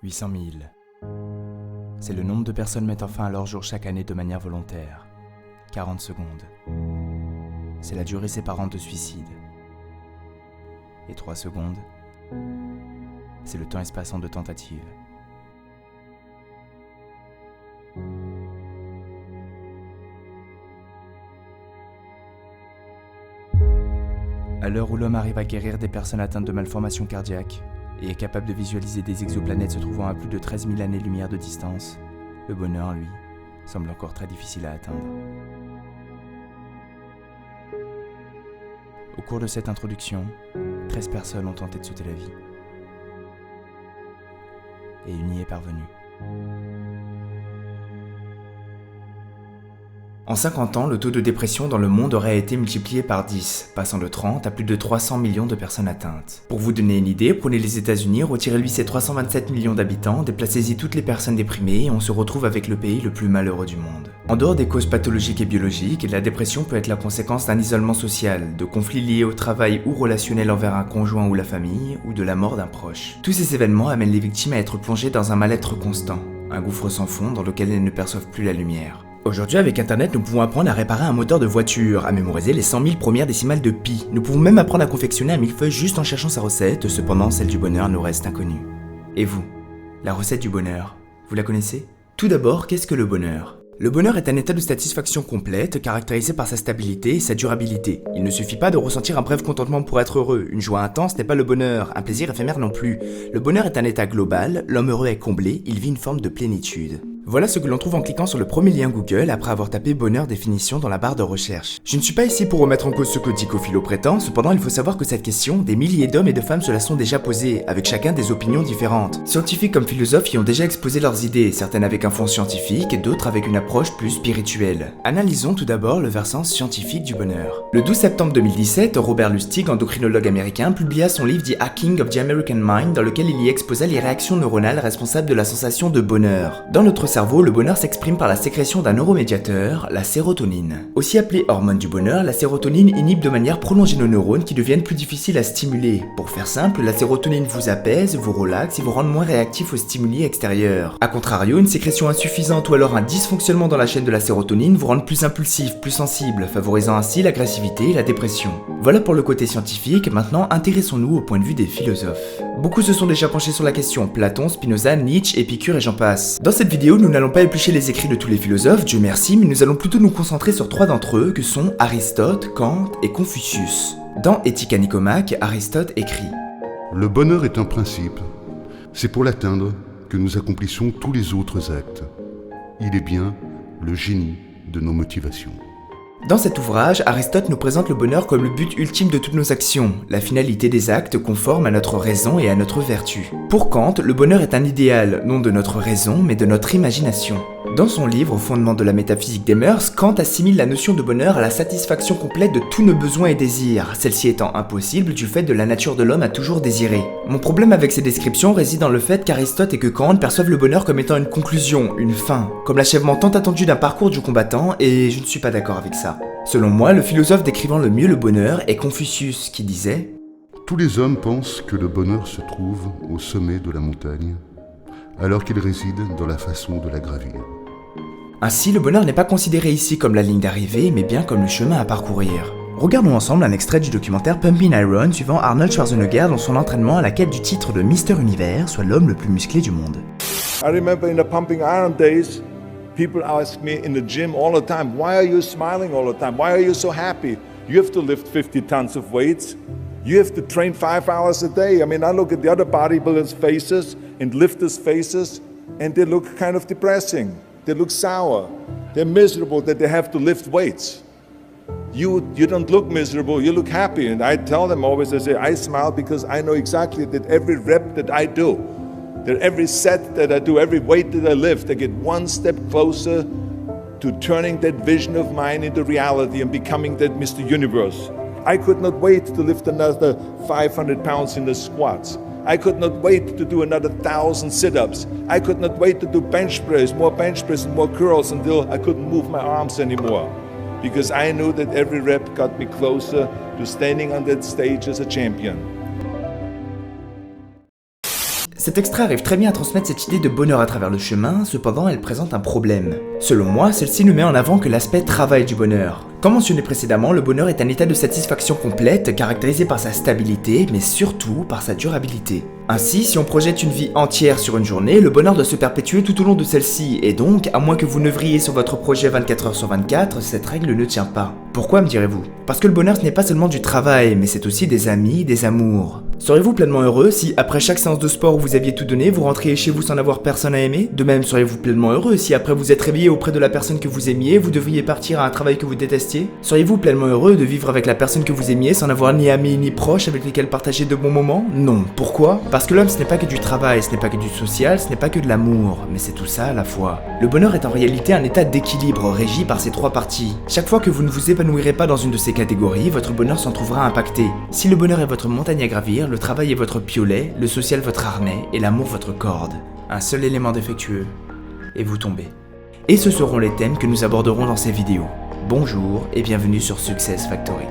800 000. C'est le nombre de personnes mettant fin à leur jour chaque année de manière volontaire. 40 secondes. C'est la durée séparant de suicide. Et 3 secondes, c'est le temps espaçant de tentative. À l'heure où l'homme arrive à guérir des personnes atteintes de malformations cardiaques et est capable de visualiser des exoplanètes se trouvant à plus de 13 000 années-lumière de distance, le bonheur, lui, semble encore très difficile à atteindre. Au cours de cette introduction, 13 personnes ont tenté de sauter la vie. Et une y est parvenue. En 50 ans, le taux de dépression dans le monde aurait été multiplié par 10, passant de 30 à plus de 300 millions de personnes atteintes. Pour vous donner une idée, prenez les États-Unis, retirez-lui ses 327 millions d'habitants, déplacez-y toutes les personnes déprimées et on se retrouve avec le pays le plus malheureux du monde. En dehors des causes pathologiques et biologiques, la dépression peut être la conséquence d'un isolement social, de conflits liés au travail ou relationnels envers un conjoint ou la famille, ou de la mort d'un proche. Tous ces événements amènent les victimes à être plongées dans un mal-être constant, un gouffre sans fond dans lequel elles ne perçoivent plus la lumière. Aujourd'hui, avec Internet, nous pouvons apprendre à réparer un moteur de voiture, à mémoriser les 100 000 premières décimales de pi. Nous pouvons même apprendre à confectionner un millefeuille juste en cherchant sa recette, cependant celle du bonheur nous reste inconnue. Et vous, la recette du bonheur, vous la connaissez ? Tout d'abord, qu'est-ce que le bonheur ? Le bonheur est un état de satisfaction complète, caractérisé par sa stabilité et sa durabilité. Il ne suffit pas de ressentir un bref contentement pour être heureux, une joie intense n'est pas le bonheur, un plaisir éphémère non plus. Le bonheur est un état global, l'homme heureux est comblé, il vit une forme de plénitude. Voilà ce que l'on trouve en cliquant sur le premier lien Google après avoir tapé bonheur définition dans la barre de recherche. Je ne suis pas ici pour remettre en cause ce que Dico Philo prétend, cependant il faut savoir que cette question, des milliers d'hommes et de femmes se la sont déjà posées, avec chacun des opinions différentes. Scientifiques comme philosophes y ont déjà exposé leurs idées, certaines avec un fond scientifique et d'autres avec une approche plus spirituelle. Analysons tout d'abord le versant scientifique du bonheur. Le 12 septembre 2017, Robert Lustig, endocrinologue américain, publia son livre The Hacking of the American Mind, dans lequel il y exposa les réactions neuronales responsables de la sensation de bonheur. Dans notre cerveau, le bonheur s'exprime par la sécrétion d'un neuromédiateur, la sérotonine. Aussi appelée hormone du bonheur, la sérotonine inhibe de manière prolongée nos neurones qui deviennent plus difficiles à stimuler. Pour faire simple, la sérotonine vous apaise, vous relaxe et vous rend moins réactif aux stimuli extérieurs. A contrario, une sécrétion insuffisante ou alors un dysfonctionnement dans la chaîne de la sérotonine vous rend plus impulsif, plus sensible, favorisant ainsi l'agressivité et la dépression. Voilà pour le côté scientifique, maintenant intéressons-nous au point de vue des philosophes. Beaucoup se sont déjà penchés sur la question, Platon, Spinoza, Nietzsche, Épicure et j'en passe. Dans cette vidéo, nous n'allons pas éplucher les écrits de tous les philosophes, Dieu merci, mais nous allons plutôt nous concentrer sur 3 d'entre eux, que sont Aristote, Kant et Confucius. Dans Éthique à Nicomaque, Aristote écrit « Le bonheur est un principe. C'est pour l'atteindre que nous accomplissons tous les autres actes. Il est bien le génie de nos motivations. » Dans cet ouvrage, Aristote nous présente le bonheur comme le but ultime de toutes nos actions, la finalité des actes conforme à notre raison et à notre vertu. Pour Kant, le bonheur est un idéal, non de notre raison, mais de notre imagination. Dans son livre Fondement de la métaphysique des mœurs, Kant assimile la notion de bonheur à la satisfaction complète de tous nos besoins et désirs, celle-ci étant impossible du fait de la nature de l'homme à toujours désirer. Mon problème avec ces descriptions réside dans le fait qu'Aristote et que Kant perçoivent le bonheur comme étant une conclusion, une fin, comme l'achèvement tant attendu d'un parcours du combattant, et je ne suis pas d'accord avec ça. Selon moi, le philosophe décrivant le mieux le bonheur est Confucius, qui disait « Tous les hommes pensent que le bonheur se trouve au sommet de la montagne, alors qu'il réside dans la façon de la gravir. » Ainsi, le bonheur n'est pas considéré ici comme la ligne d'arrivée, mais bien comme le chemin à parcourir. Regardons ensemble un extrait du documentaire Pumping Iron suivant Arnold Schwarzenegger dans son entraînement à la quête du titre de Mister Univers, soit l'homme le plus musclé du monde. I remember in the Pumping Iron days, people ask me in the gym all the time, why are you smiling all the time? Why are you so happy? You have to lift 50 tons of weights. You have to train 5 hours a day. I mean, I look at the other bodybuilders' faces and lifters' faces, and they look kind of depressing. They look sour. They're miserable that they have to lift weights. You don't look miserable, you look happy. And I tell them always, I say, I smile because I know exactly that every rep that I do, that every set that I do, every weight that I lift, I get one step closer to turning that vision of mine into reality and becoming that Mr. Universe. I could not wait to lift another 500 pounds in the squats. I could not wait to do another 1,000 sit-ups. I could not wait to do bench press and more curls until I couldn't move my arms anymore. Because I knew that every rep got me closer to standing on that stage as a champion. Cet extrait arrive très bien à transmettre cette idée de bonheur à travers le chemin, cependant elle présente un problème. Selon moi, celle-ci ne met en avant que l'aspect travail du bonheur. Comme mentionné précédemment, le bonheur est un état de satisfaction complète, caractérisé par sa stabilité, mais surtout par sa durabilité. Ainsi, si on projette une vie entière sur une journée, le bonheur doit se perpétuer tout au long de celle-ci, et donc, à moins que vous n'œuvriez sur votre projet 24 heures sur 24, cette règle ne tient pas. Pourquoi, me direz-vous? Parce que le bonheur ce n'est pas seulement du travail, mais c'est aussi des amis, des amours. Seriez-vous pleinement heureux si, après chaque séance de sport où vous aviez tout donné, vous rentriez chez vous sans avoir personne à aimer? De même, seriez-vous pleinement heureux si, après vous êtes réveillé auprès de la personne que vous aimiez, vous devriez partir à un travail que vous détestiez? Seriez-vous pleinement heureux de vivre avec la personne que vous aimiez sans avoir ni amis ni proches avec lesquels partager de bons moments? Non. Pourquoi? Parce que l'homme ce n'est pas que du travail, ce n'est pas que du social, ce n'est pas que de l'amour, mais c'est tout ça à la fois. Le bonheur est en réalité un état d'équilibre régi par ces trois parties. Chaque fois que vous ne vous épanouirez pas dans une de ces catégories, votre bonheur s'en trouvera impacté. Si le bonheur est votre montagne à gravir, le travail est votre piolet, le social votre harnais et l'amour votre corde. Un seul élément défectueux, et vous tombez. Et ce seront les thèmes que nous aborderons dans ces vidéos. Bonjour et bienvenue sur Success Factory.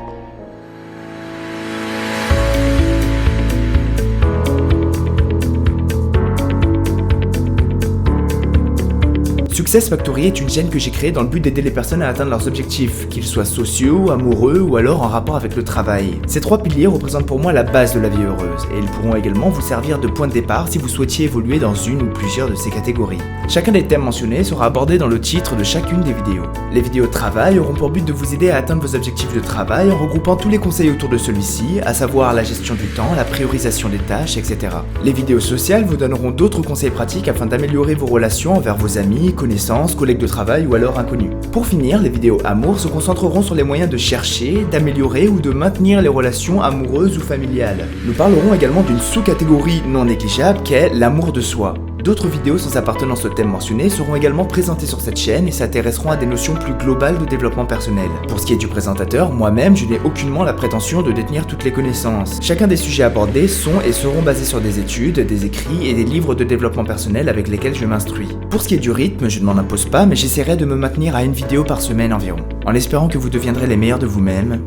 Success Factory est une chaîne que j'ai créée dans le but d'aider les personnes à atteindre leurs objectifs, qu'ils soient sociaux, amoureux ou alors en rapport avec le travail. Ces trois piliers représentent pour moi la base de la vie heureuse, et ils pourront également vous servir de point de départ si vous souhaitiez évoluer dans une ou plusieurs de ces catégories. Chacun des thèmes mentionnés sera abordé dans le titre de chacune des vidéos. Les vidéos de travail auront pour but de vous aider à atteindre vos objectifs de travail en regroupant tous les conseils autour de celui-ci, à savoir la gestion du temps, la priorisation des tâches, etc. Les vidéos sociales vous donneront d'autres conseils pratiques afin d'améliorer vos relations envers vos amis, connaissances, collègues de travail ou alors inconnus. Pour finir, les vidéos amour se concentreront sur les moyens de chercher, d'améliorer ou de maintenir les relations amoureuses ou familiales. Nous parlerons également d'une sous-catégorie non négligeable qu'est l'amour de soi. D'autres vidéos sans appartenance au thème mentionné seront également présentées sur cette chaîne et s'intéresseront à des notions plus globales de développement personnel. Pour ce qui est du présentateur, moi-même, je n'ai aucunement la prétention de détenir toutes les connaissances. Chacun des sujets abordés sont et seront basés sur des études, des écrits et des livres de développement personnel avec lesquels je m'instruis. Pour ce qui est du rythme, je ne m'en impose pas, mais j'essaierai de me maintenir à une vidéo par semaine environ, en espérant que vous deviendrez les meilleurs de vous-même.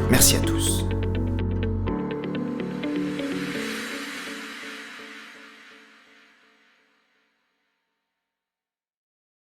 Merci à tous.